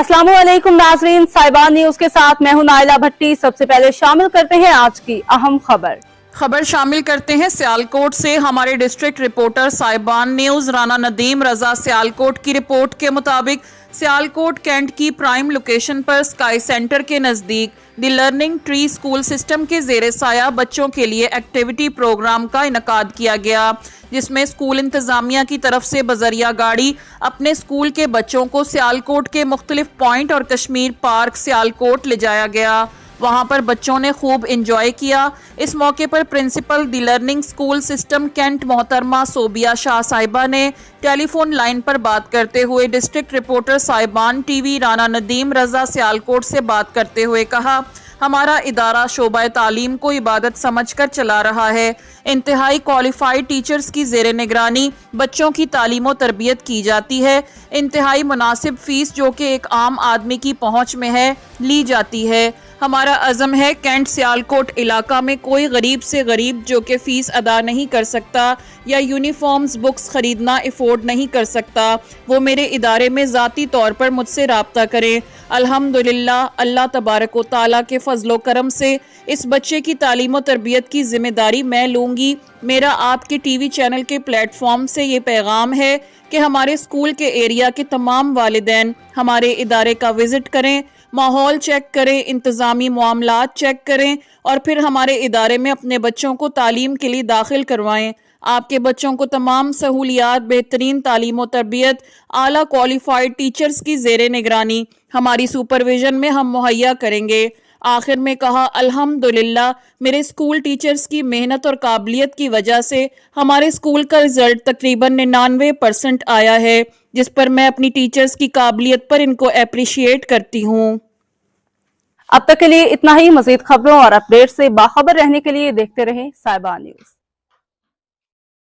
अस्सलाम वालेकुम नाज़रीन, साहिबान न्यूज के साथ मैं हूं नाइला भट्टी। सबसे पहले शामिल करते हैं आज की अहम खबर शामिल करते हैं सियालकोट से। हमारे डिस्ट्रिक्ट रिपोर्टर साहिबान न्यूज राना नदीम रजा सियालकोट की रिपोर्ट के मुताबिक सियालकोट कैंट की प्राइम लोकेशन पर स्काई सेंटर के नजदीक the learning tree school system के ज़ेरे साया बच्चों के लिए एक्टिविटी प्रोग्राम का इनकाद किया गया, जिसमें स्कूल इंतजामिया की तरफ से बजरिया गाड़ी अपने स्कूल के बच्चों को सियालकोट के मुख्तलिफ पॉइंट और कश्मीर पार्क सियालकोट ले जाया गया। वहां पर बच्चों ने खूब इंजॉय किया। इस मौके पर principal the learning school system Cantt मोहतरमा सोबिया शाह साहिबा ने टेलीफोन लाइन पर बात करते हुए डिस्ट्रिक्ट रिपोर्टर साहिबान टीवी राना नदीम रजा सियालकोट से बात करते हुए कहा, हमारा इदारा शोबा तालीम को इबादत समझकर चला रहा है। इंतहाई क्वालिफाइड टीचर्स की ज़ेरे निगरानी बच्चों की तालीम और तरबियत की जाती है। इंतहाई मुनासिब फीस जो कि एक आम आदमी की पहुंच में है ली जाती है। हमारा अज़म है कैंट सियालकोट इलाका में कोई गरीब से गरीब जो कि फ़ीस अदा नहीं कर सकता या यूनिफॉर्म्स बुक्स ख़रीदना अफोर्ड नहीं कर सकता, वो मेरे इदारे में ज़ाती तौर पर मुझसे राब्ता करें। अल्हम्दुलिल्लाह अल्लाह तबारक व तआला के फजलो करम से इस बच्चे की तालीम और तरबियत की जिम्मेदारी मैं लूँगी। मेरा आपके टीवी चैनल के प्लेटफॉर्म से ये पैगाम है कि हमारे स्कूल के एरिया के तमाम वालिदैन हमारे इदारे का विज़िट करें, माहौल चेक करें, इंतज़ामी मामलात चेक करें और फिर हमारे इदारे में अपने बच्चों को तालीम के लिए दाखिल करवाएं। आपके बच्चों को तमाम सहूलियात, बेहतरीन तालीम और तरबियत, आला क्वालिफाइड टीचर्स की ज़ेरे निगरानी हमारी सुपरविजन में हम मुहैया करेंगे। आखिर में कहा, अल्हम्दुलिल्लाह मेरे स्कूल टीचर्स की मेहनत और काबिलियत की वजह से हमारे स्कूल का रिजल्ट तकरीबन 99% आया है, जिस पर मैं अपनी टीचर्स की काबिलियत पर इनको अप्रिशिएट करती हूँ। अब तक के लिए इतना ही। मजीद खबरों और अपडेट से बाखबर रहने के लिए देखते रहें साहिबान न्यूज।